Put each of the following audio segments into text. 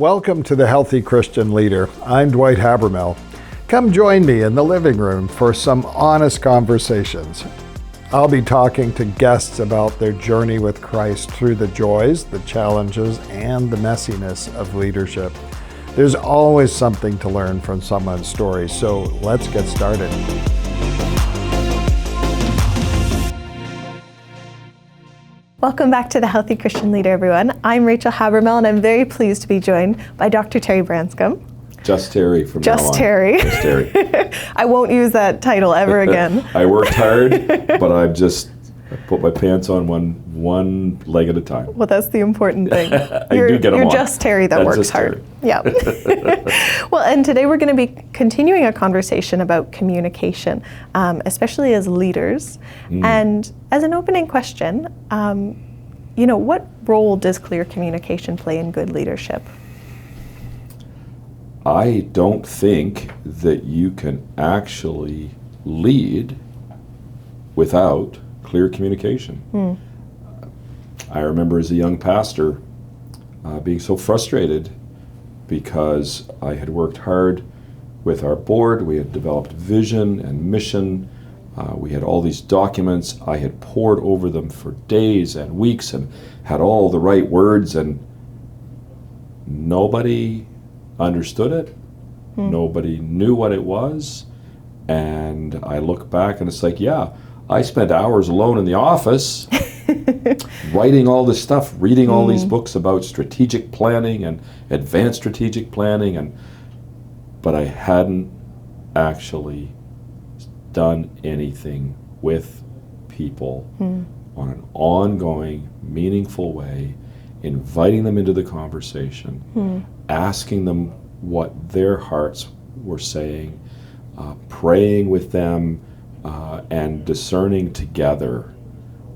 Welcome to the Healthy Christian Leader. I'm Dwight Habermehl. Come join me in the living room for some honest conversations. I'll be talking to guests about their journey with Christ through the joys, the challenges, and the messiness of leadership. There's always something to learn from someone's story, so let's get started. Welcome back to the Healthy Christian Leader, everyone. I'm Rachel Habermehl, and I'm very pleased to be joined by Dr. Terry Branscombe. Just Terry from now on. Just Terry. I won't use that title ever again. I worked hard, but I put my pants on one leg at a time. Well, that's the important thing. You're just Terry that works hard. Yeah. Well, and today we're going to be continuing a conversation about communication, especially as leaders. And as an opening question, what role does clear communication play in good leadership? I don't think that you can actually lead without clear communication. I remember as a young pastor being so frustrated because I had worked hard with our board. We had developed vision and mission. We had all these documents. I had pored over them for days and weeks and had all the right words, and nobody understood it. Nobody knew what it was. And I look back and it's like, yeah, I spent hours alone in the office writing all this stuff, reading all these books about strategic planning and advanced strategic planning, but I hadn't actually done anything with people on an ongoing, meaningful way, inviting them into the conversation, asking them what their hearts were saying, praying with them, and discerning together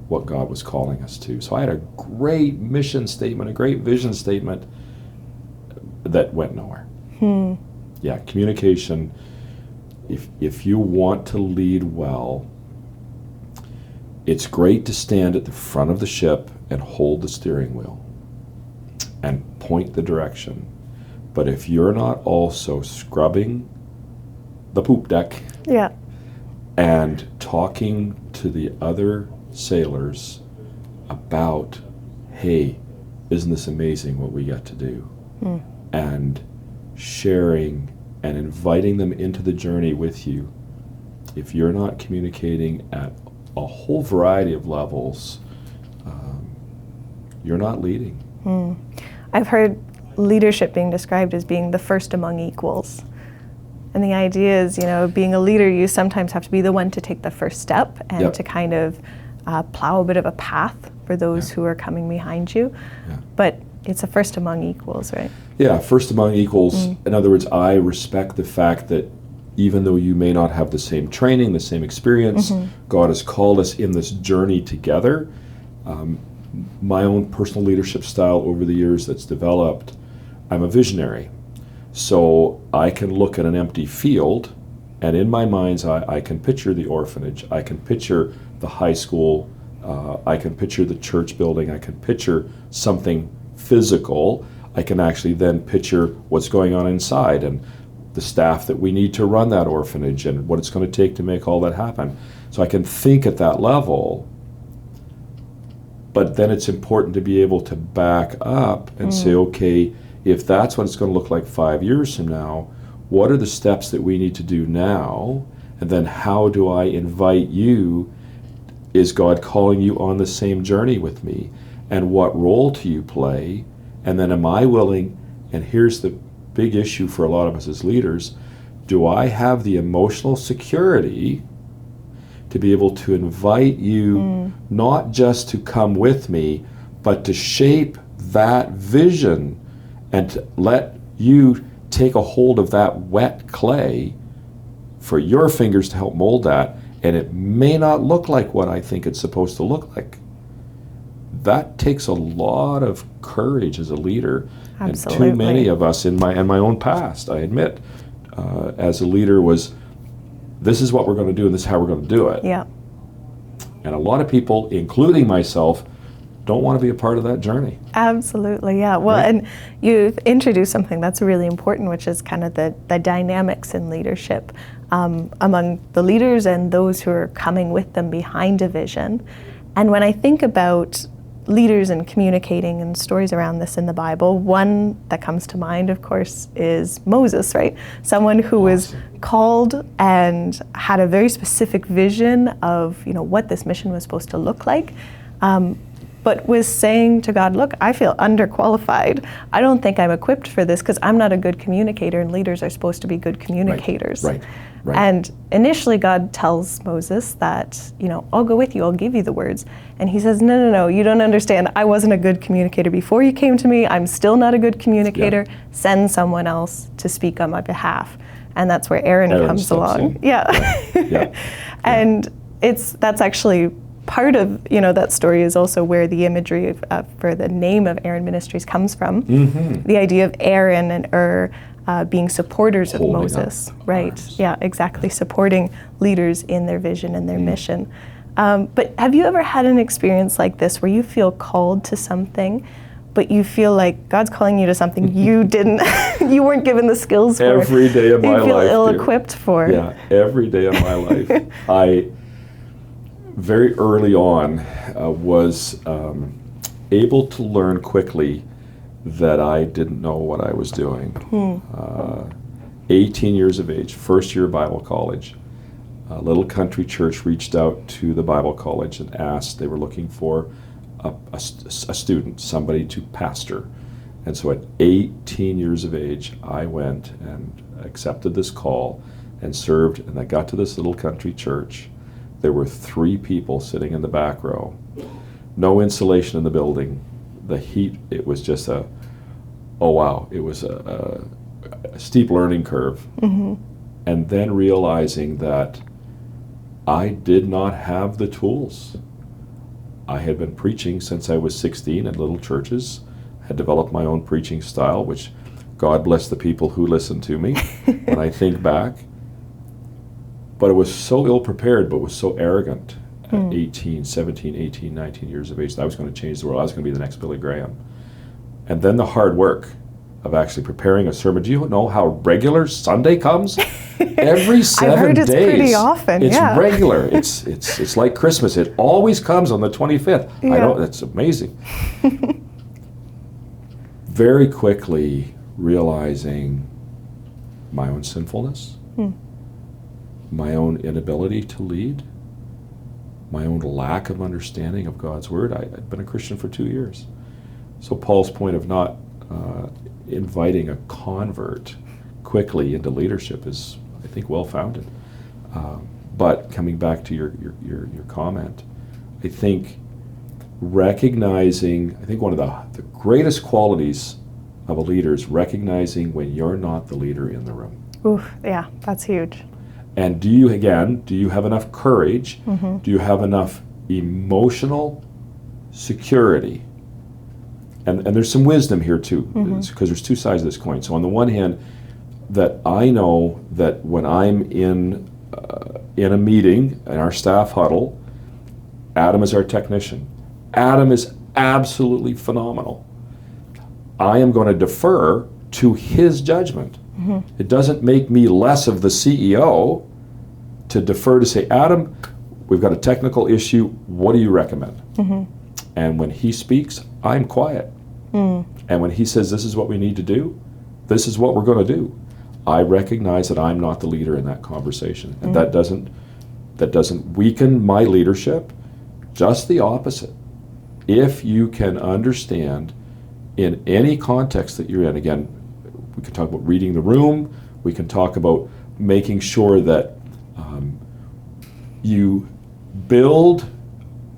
what God was calling us to. So I had a great mission statement, a great vision statement that went nowhere. Yeah, communication. If you want to lead well, it's great to stand at the front of the ship and hold the steering wheel and point the direction. But if you're not also scrubbing the poop deck and talking to the other sailors about, hey, isn't this amazing what we get to do? And sharing and inviting them into the journey with you, if you're not communicating at a whole variety of levels, you're not leading. I've heard leadership being described as being the first among equals. And the idea is, being a leader, you sometimes have to be the one to take the first step and to kind of plow a bit of a path for those who are coming behind you. But it's a first among equals, right? Yeah, first among equals. In other words, I respect the fact that even though you may not have the same training, the same experience, God has called us in this journey together. My own personal leadership style over the years that's developed, I'm a visionary. So I can look at an empty field, and in my mind's eye, I can picture the orphanage, I can picture the high school, I can picture the church building, I can picture something physical. I can actually then picture what's going on inside and the staff that we need to run that orphanage and what it's going to take to make all that happen. So I can think at that level, but then it's important to be able to back up and say, okay, if that's what it's going to look like 5 years from now, what are the steps that we need to do now? And then how do I invite you? Is God calling you on the same journey with me? And what role do you play? And then am I willing, and here's the big issue for a lot of us as leaders, do I have the emotional security to be able to invite you not just to come with me, but to shape that vision and to let you take a hold of that wet clay for your fingers to help mold that, and it may not look like what I think it's supposed to look like. That takes a lot of courage as a leader. Absolutely. And too many of us in my own past, I admit, as a leader was, this is what we're going to do and this is how we're going to do it. Yeah. And a lot of people, including myself, don't want to be a part of that journey. Absolutely, yeah. Well, Right. and you've introduced something that's really important, which is kind of the dynamics in leadership among the leaders and those who are coming with them behind a vision. And when I think about leaders and communicating and stories around this in the Bible, one that comes to mind, of course, is Moses, right? Someone who was called and had a very specific vision of, what this mission was supposed to look like, but was saying to God, look, I feel underqualified. I don't think I'm equipped for this because I'm not a good communicator, and leaders are supposed to be good communicators. Right. And initially God tells Moses that, I'll go with you, I'll give you the words. And he says, no, you don't understand. I wasn't a good communicator before you came to me. I'm still not a good communicator. Yeah. Send someone else to speak on my behalf. And that's where Aaron comes along. In. Yeah. Yeah. And that's actually part of, that story is also where the imagery for the name of Aaron Ministries comes from. Mm-hmm. The idea of Aaron and being supporters Holding of Moses, up right? arms. Yeah, exactly. Supporting leaders in their vision and their mission. But have you ever had an experience like this where you feel called to something, but you feel like God's calling you to something you didn't, you weren't given the skills for? Every day of my life. You feel ill-equipped for. Yeah, every day of my life. I, very early on, was able to learn quickly that I didn't know what I was doing. 18 years of age, first year of Bible college, a little country church reached out to the Bible college and asked, they were looking for a student, somebody to pastor. And so at 18 years of age, I went and accepted this call and served, and I got to this little country church. There were 3 people sitting in the back row. No insulation in the building. The heat, it was just it was a steep learning curve. Mm-hmm. And then realizing that I did not have the tools. I had been preaching since I was 16 in little churches, had developed my own preaching style, which God bless the people who listened to me when I think back. But it was so ill-prepared, but was so arrogant at 17, 18, 19 years of age that I was going to change the world. I was going to be the next Billy Graham. And then the hard work of actually preparing a sermon. Do you know how regular Sunday comes? Every 7 I've heard days. It's pretty often. It's yeah. regular. It's like Christmas. It always comes on the 25th. Yeah. I know, that's amazing. Very quickly realizing my own sinfulness, my own inability to lead, my own lack of understanding of God's Word. I'd been a Christian for 2 years. So Paul's point of not inviting a convert quickly into leadership is, I think, well-founded. But coming back to your comment, I think recognizing, I think one of the greatest qualities of a leader is recognizing when you're not the leader in the room. Oof, yeah, that's huge. And do you have enough courage? Mm-hmm. Do you have enough emotional security? And there's some wisdom here too, because there's 2 sides of this coin. So on the one hand, that I know that when I'm in a meeting, in our staff huddle, Adam is our technician. Adam is absolutely phenomenal. I am going to defer to his judgment. Mm-hmm. It doesn't make me less of the CEO to defer to say, Adam, we've got a technical issue. What do you recommend? Mm-hmm. And when he speaks, I'm quiet. And when he says, this is what we need to do, this is what we're going to do, I recognize that I'm not the leader in that conversation. And that doesn't weaken my leadership, just the opposite. If you can understand in any context that you're in, again, we can talk about reading the room, we can talk about making sure that you build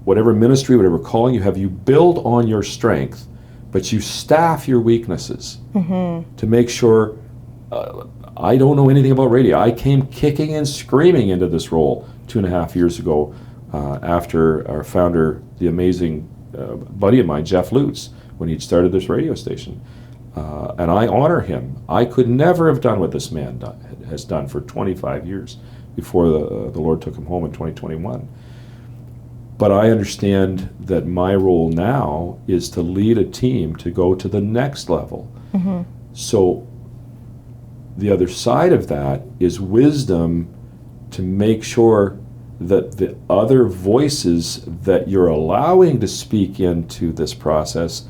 whatever ministry, whatever calling you have, you build on your strength, but you staff your weaknesses to make sure, I don't know anything about radio. I came kicking and screaming into this role 2.5 years ago after our founder, the amazing buddy of mine, Jeff Lutz, when he'd started this radio station. And I honor him. I could never have done what this man has done for 25 years before the Lord took him home in 2021. But I understand that my role now is to lead a team to go to the next level. So the other side of that is wisdom to make sure that the other voices that you're allowing to speak into this process,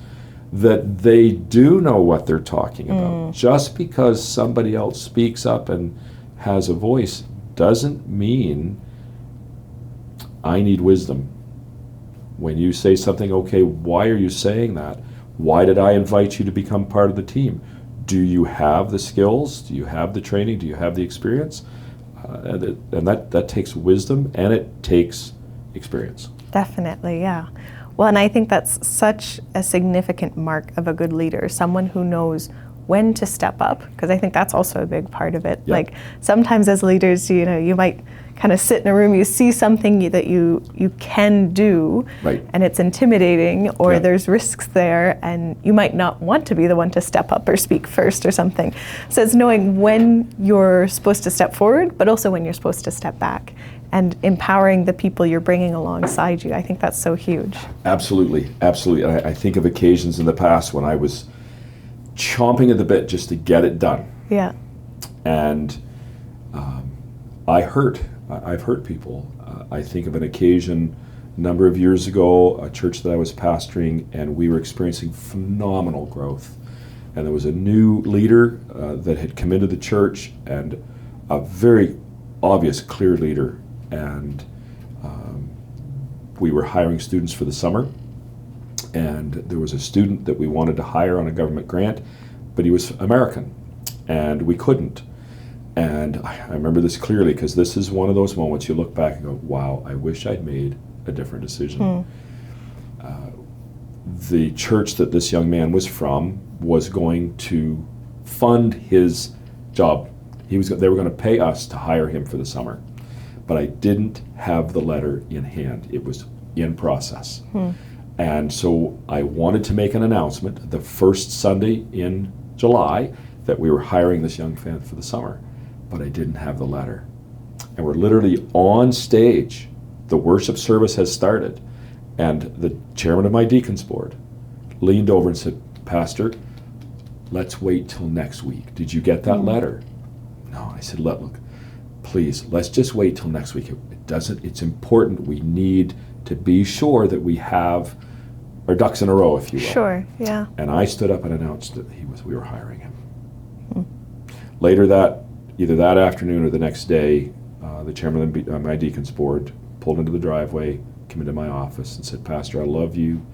that they do know what they're talking about. Just because somebody else speaks up and has a voice doesn't mean I need wisdom. When you say something, okay, why are you saying that? Why did I invite you to become part of the team? Do you have the skills? Do you have the training? Do you have the experience? And that takes wisdom, and it takes experience. Definitely, yeah. Well, and I think that's such a significant mark of a good leader, someone who knows when to step up, because I think that's also a big part of it. Yeah. Like sometimes as leaders, you might kind of sit in a room, you see something that you can do, Right. and it's intimidating, or Yeah. there's risks there, and you might not want to be the one to step up or speak first or something. So it's knowing when you're supposed to step forward, but also when you're supposed to step back, and empowering the people you're bringing alongside you. I think that's so huge. Absolutely, absolutely. I think of occasions in the past when I was chomping at the bit just to get it done. Yeah. And I've hurt people. I think of an occasion a number of years ago, a church that I was pastoring, and we were experiencing phenomenal growth. And there was a new leader that had come into the church, and a very obvious, clear leader. And we were hiring students for the summer. And there was a student that we wanted to hire on a government grant, but he was American, and we couldn't. And I remember this clearly, because this is one of those moments you look back and go, wow, I wish I'd made a different decision. The church that this young man was from was going to fund his job. They were going to pay us to hire him for the summer. But I didn't have the letter in hand. It was in process. And so I wanted to make an announcement the first Sunday in July that we were hiring this young man for the summer, but I didn't have the letter. And we're literally on stage. The worship service has started, and the chairman of my deacons board leaned over and said, Pastor, let's wait till next week. Did you get that letter? No. I said, look, please, let's just wait till next week. It's important. We need to be sure that we have our ducks in a row, if you will. Sure, yeah. And I stood up and announced that we were hiring him. Later either that afternoon or the next day, the chairman of my deacons board pulled into the driveway, came into my office and said, Pastor, I love you.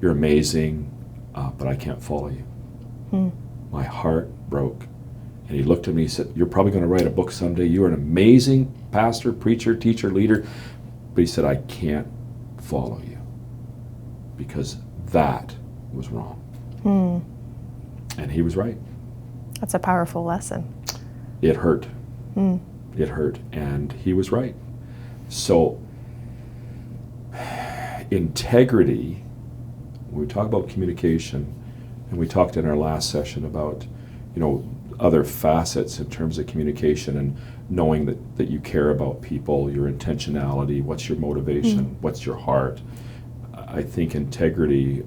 You're amazing, but I can't follow you. My heart broke. And he looked at me and he said, you're probably going to write a book someday. You're an amazing pastor, preacher, teacher, leader. But he said, I can't follow you because that was wrong. And he was right. That's a powerful lesson. It hurt. It hurt. And he was right. So integrity, when we talk about communication, and we talked in our last session about, other facets in terms of communication and knowing that you care about people, your intentionality, what's your motivation, what's your heart. I think integrity,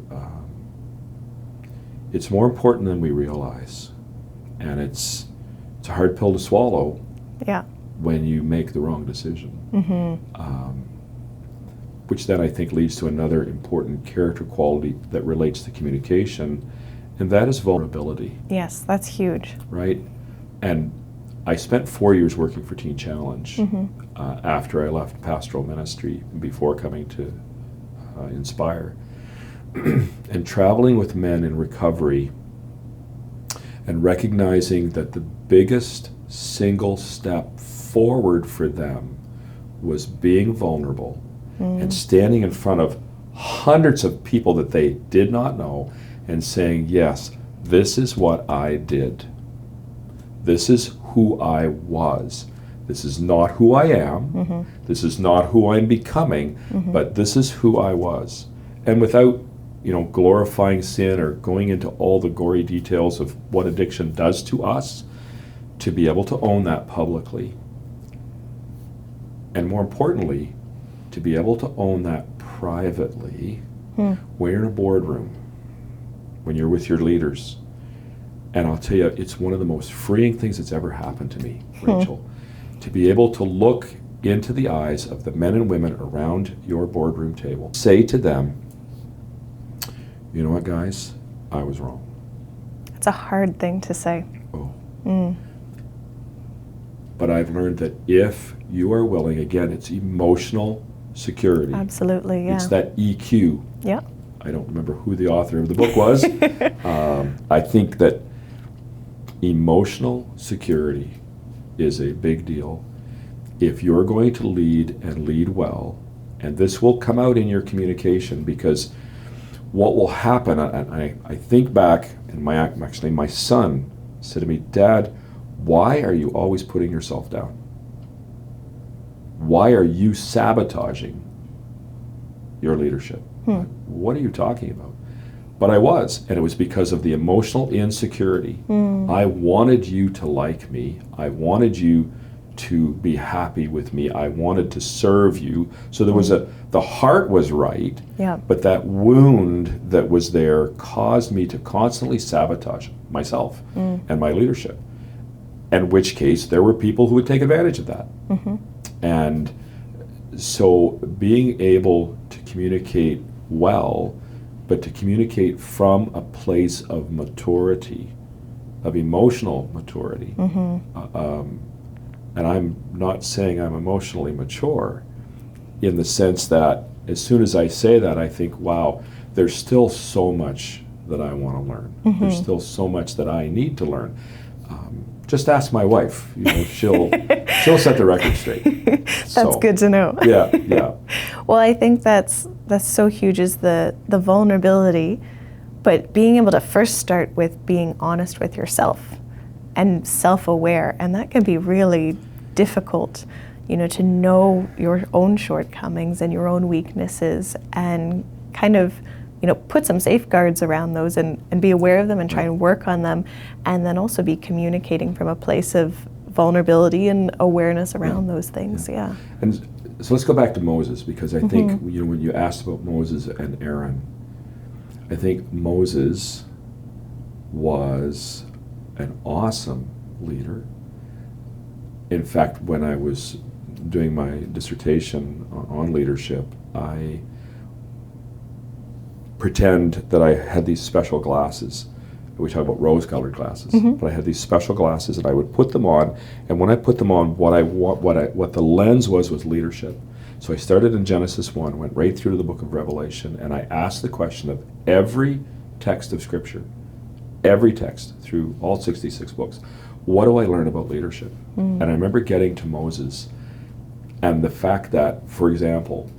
it's more important than we realize. And it's a hard pill to swallow. Yeah. When you make the wrong decision. Which then I think leads to another important character quality that relates to communication, and that is vulnerability. Yes, that's huge. Right? And I spent 4 years working for Teen Challenge after I left pastoral ministry before coming to Inspire. And traveling with men in recovery and recognizing that the biggest single step forward for them was being vulnerable and standing in front of hundreds of people that they did not know and saying, yes, this is what I did. This is who I was. This is not who I am. This is not who I'm becoming, but this is who I was. And without, glorifying sin or going into all the gory details of what addiction does to us, to be able to own that publicly. And more importantly, to be able to own that privately when you're in a boardroom, when you're with your leaders. And I'll tell you, it's one of the most freeing things that's ever happened to me, Rachel, to be able to look into the eyes of the men and women around your boardroom table, say to them, you know what, guys, I was wrong. It's a hard thing to say. Oh. But I've learned that if you are willing, again, it's emotional security. Absolutely, yeah. It's that EQ. Yeah. I don't remember who the author of the book was. I think that emotional security is a big deal. If you're going to lead and lead well, and this will come out in your communication, because what will happen, I think back, and my son said to me, Dad, why are you always putting yourself down? Why are you sabotaging your leadership? What are you talking about? But I was, and it was because of the emotional insecurity. I wanted you to like me. I wanted you to be happy with me. I wanted to serve you. So there was the heart was right, but that wound that was there caused me to constantly sabotage myself and my leadership. In which case, there were people who would take advantage of that. And so being able to communicate well, but to communicate from a place of maturity, of emotional maturity. And I'm not saying I'm emotionally mature in the sense that as soon as I say that, I think, wow, there's still so much that I want to learn. There's still so much that I need to learn. Just ask my wife. You know, she'll set the record straight. That's good to know. Yeah. Well, I think that's so huge, is the vulnerability, but being able to first start with being honest with yourself and self-aware, and that can be really difficult, you know, to know your own shortcomings and your own weaknesses, and kind of, you know, put some safeguards around those and be aware of them and try and work on them, and then also be communicating from a place of vulnerability and awareness around those things. And so let's go back to Moses, because I think, you know, when you asked about Moses and Aaron, I think Moses was an awesome leader. In fact, when I was doing my dissertation on leadership, I pretend that I had these special glasses. We talk about rose-colored glasses, but I had these special glasses, and I would put them on. And when I put them on, what the lens was leadership. So I started in Genesis 1, went right through to the book of Revelation, and I asked the question of every text of Scripture, every text through all 66 books, what do I learn about leadership? And I remember getting to Moses, and the fact that, for example,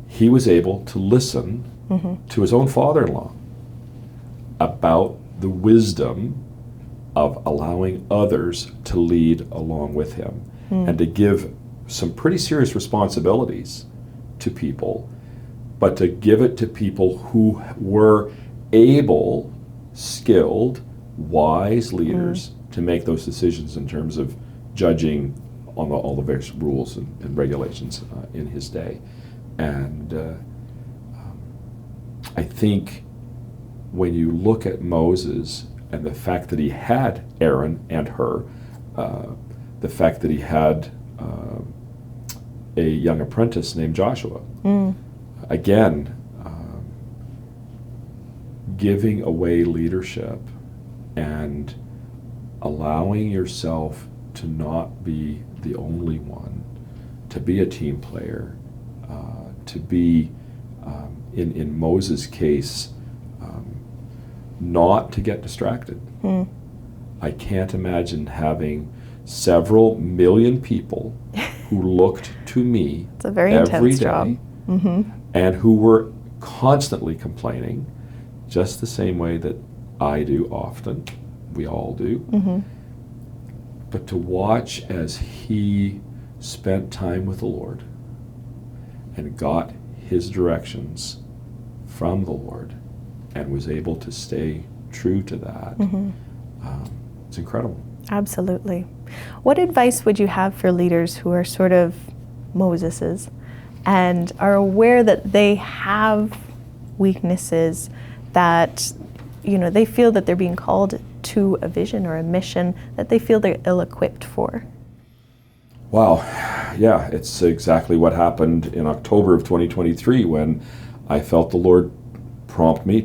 he was able to listen to his own father-in-law about the wisdom of allowing others to lead along with him, and to give some pretty serious responsibilities to people, but to give it to people who were able, skilled, wise leaders to make those decisions in terms of judging on all the various rules and regulations in his day. And I think when you look at Moses and the fact that he had Aaron and her, the fact that he had a young apprentice named Joshua, again, giving away leadership and allowing yourself to not be the only one, to be a team player, to be, in Moses' case, not to get distracted. I can't imagine having several million people who looked to me it's a very every intense day job. and who were constantly complaining, just the same way that I do often, we all do. But to watch as he spent time with the Lord and got his directions from the Lord and was able to stay true to that, it's incredible. Absolutely. What advice would you have for leaders who are sort of Moseses and are aware that they have weaknesses, that they feel that they're being called to a vision or a mission that they feel they're ill-equipped for. Wow. Yeah, it's exactly what happened in October of 2023 when I felt the Lord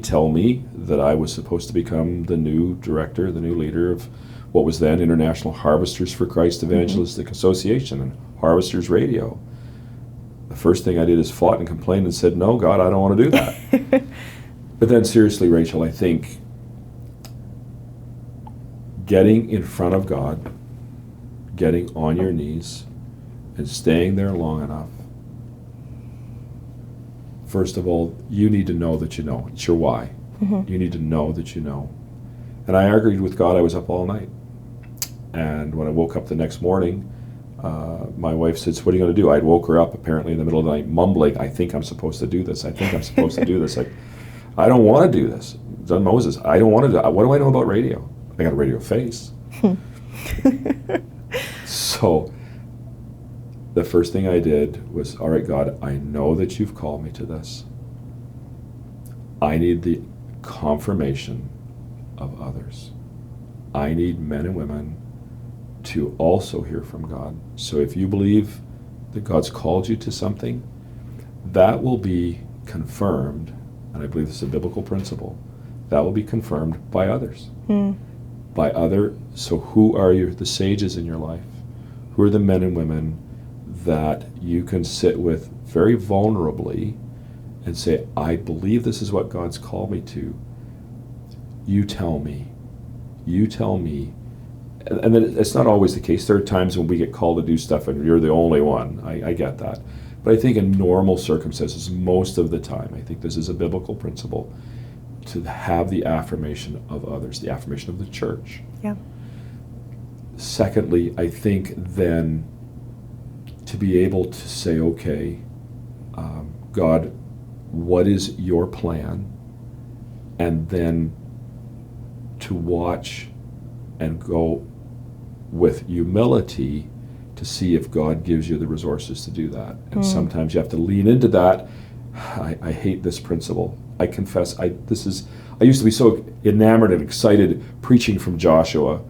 tell me that I was supposed to become the new director, the new leader of what was then International Harvesters for Christ Evangelistic Association and Harvesters Radio. The first thing I did is fought and complained and said, no, God, I don't want to do that. But then seriously, Rachel, I think getting in front of God, getting on your knees, and staying there long enough. First of all, you need to know that you know. It's your why. You need to know that you know. And I argued with God. I was up all night. And when I woke up the next morning, my wife said, so what are you going to do? I'd woke her up apparently in the middle of the night, mumbling, I think I'm supposed to do this. I think I'm supposed to do this. Like, I don't want to do this. Son Moses, I don't want to do it. What do I know about radio? I got a radio face. So the first thing I did was, all right, God, I know that you've called me to this. I need the confirmation of others. I need men and women to also hear from God. So if you believe that God's called you to something, that will be confirmed, and I believe this is a biblical principle, that will be confirmed by others. So who are the sages in your life? Who are the men and women that you can sit with very vulnerably and say, I believe this is what God's called me to. You tell me. You tell me. And then it's not always the case. There are times when we get called to do stuff and you're the only one. I get that. But I think in normal circumstances, most of the time, I think this is a biblical principle, to have the affirmation of others, the affirmation of the church. Yeah. Secondly, I think then to be able to say, okay, God, what is your plan? And then to watch and go with humility to see if God gives you the resources to do that. And sometimes you have to lean into that. I hate this principle. I confess, I used to be so enamored and excited preaching from Joshua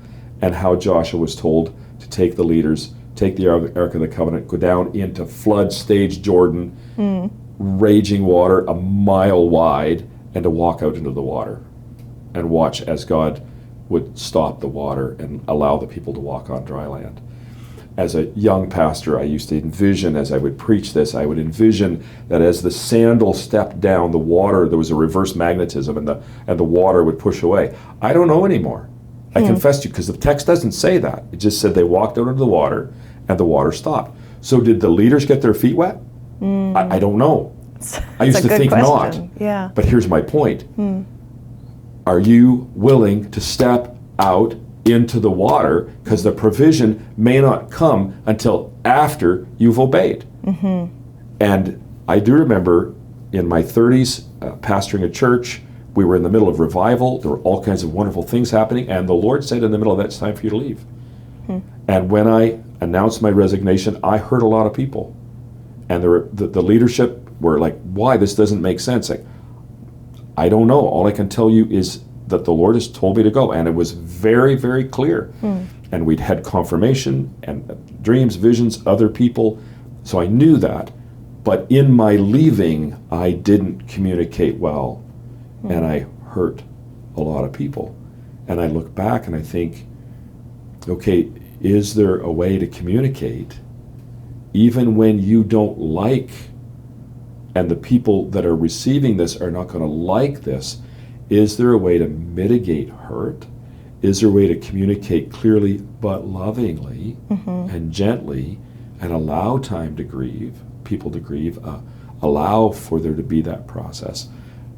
and how Joshua was told to take the leaders, take the Ark of the Covenant, go down into flood stage Jordan, raging water a mile wide, and to walk out into the water and watch as God would stop the water and allow the people to walk on dry land. As a young pastor, I used to envision, as I would preach this, I would envision that as the sandal stepped down, the water, there was a reverse magnetism, and the water would push away. I don't know anymore. I confess to you, because the text doesn't say that. It just said they walked out into the water, and the water stopped. So did the leaders get their feet wet? I don't know. I used to think not. Yeah. But here's my point. Are you willing to step out into the water, because the provision may not come until after you've obeyed? And I do remember in my 30s pastoring a church. We were in the middle of revival. There were all kinds of wonderful things happening, and the Lord said in the middle of that, it's time for you to leave. And when I announced my resignation, I hurt a lot of people, and the leadership were like, why? This doesn't make sense. I don't know. All I can tell you is that the Lord has told me to go, and it was very, very clear. And we'd had confirmation and dreams, visions, other people, so I knew that. But in my leaving, I didn't communicate well, and I hurt a lot of people. And I look back and I think, okay, is there a way to communicate even when you don't like, and the people that are receiving this are not going to like this? Is there a way to mitigate hurt? Is there a way to communicate clearly but lovingly and gently, and allow time to grieve, people to grieve, allow for there to be that process?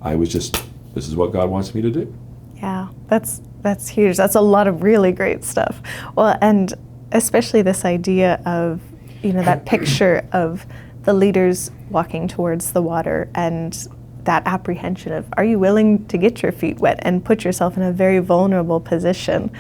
This is what God wants me to do. Yeah, that's huge. That's a lot of really great stuff. Well, and especially this idea of, that picture of the leaders walking towards the water, and that apprehension of, are you willing to get your feet wet and put yourself in a very vulnerable position,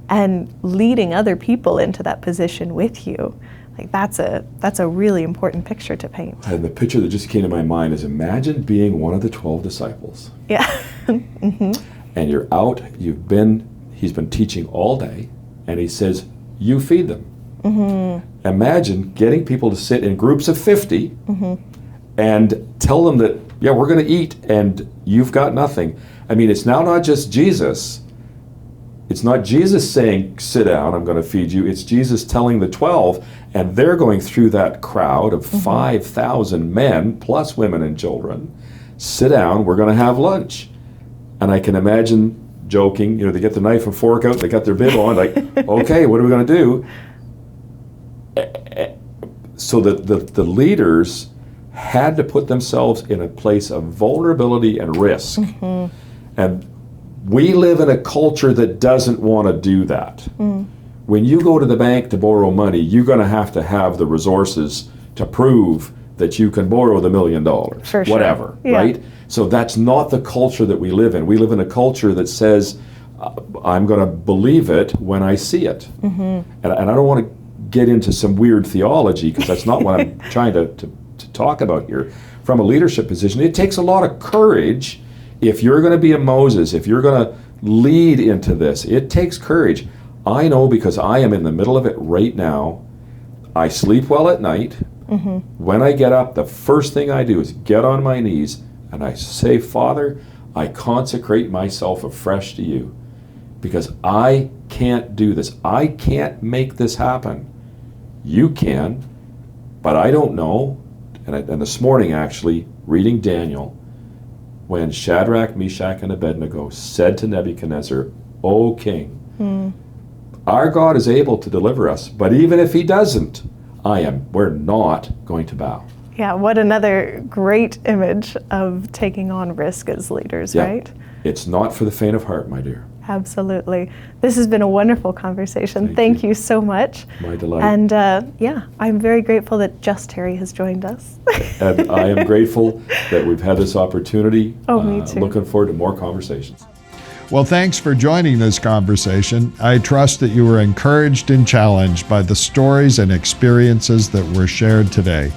and leading other people into that position with you. Like that's a really important picture to paint. And the picture that just came to my mind is, imagine being one of the 12 disciples. Yeah. Mm-hmm. And you're out, he's been teaching all day, and he says, you feed them. Mm-hmm. Imagine getting people to sit in groups of 50 mm-hmm. and tell them that, yeah, we're going to eat and you've got nothing. I mean, it's now not just Jesus. It's not Jesus saying, sit down, I'm going to feed you. It's Jesus telling the 12, and they're going through that crowd of mm-hmm. 5,000 men, plus women and children. Sit down, we're going to have lunch. And I can imagine joking, they get the knife and fork out, they got their bib on, like, okay, what are we going to do? So that the leaders had to put themselves in a place of vulnerability and risk. Mm-hmm. And we live in a culture that doesn't want to do that. Mm. When you go to the bank to borrow money, you're going to have the resources to prove that you can borrow the $1 million, for whatever, sure. Yeah. Right? So that's not the culture that we live in. We live in a culture that says, I'm going to believe it when I see it. Mm-hmm. And I don't want to get into some weird theology, because that's not what I'm trying to talk about here. From a leadership position, it takes a lot of courage. If you're going to be a Moses, if you're going to lead into this, it takes courage. I know, because I am in the middle of it right now. I sleep well at night. Mm-hmm. When I get up, the first thing I do is get on my knees and I say, Father, I consecrate myself afresh to you, because I can't do this. I can't make this happen. You can, but I don't know. And this morning, actually, reading Daniel, when Shadrach, Meshach, and Abednego said to Nebuchadnezzar, O king, our God is able to deliver us, but even if he doesn't, we're not going to bow. Yeah, what another great image of taking on risk as leaders, yeah. Right? It's not for the faint of heart, my dear. Absolutely. This has been a wonderful conversation. Thank you so much. My delight. And I'm very grateful that Just Terry has joined us. And I am grateful that we've had this opportunity. Oh, me too. Looking forward to more conversations. Well, thanks for joining this conversation. I trust that you were encouraged and challenged by the stories and experiences that were shared today.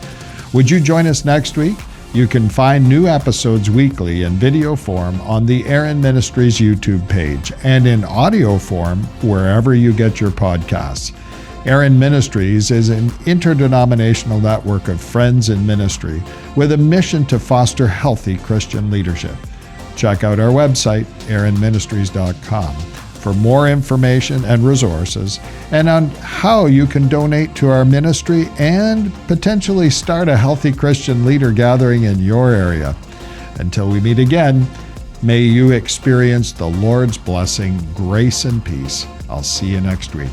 Would you join us next week? You can find new episodes weekly in video form on the Aaron Ministries YouTube page and in audio form wherever you get your podcasts. Aaron Ministries is an interdenominational network of friends in ministry with a mission to foster healthy Christian leadership. Check out our website, aaronministries.com, for more information and resources, and on how you can donate to our ministry and potentially start a healthy Christian leader gathering in your area. Until we meet again, may you experience the Lord's blessing, grace, and peace. I'll see you next week.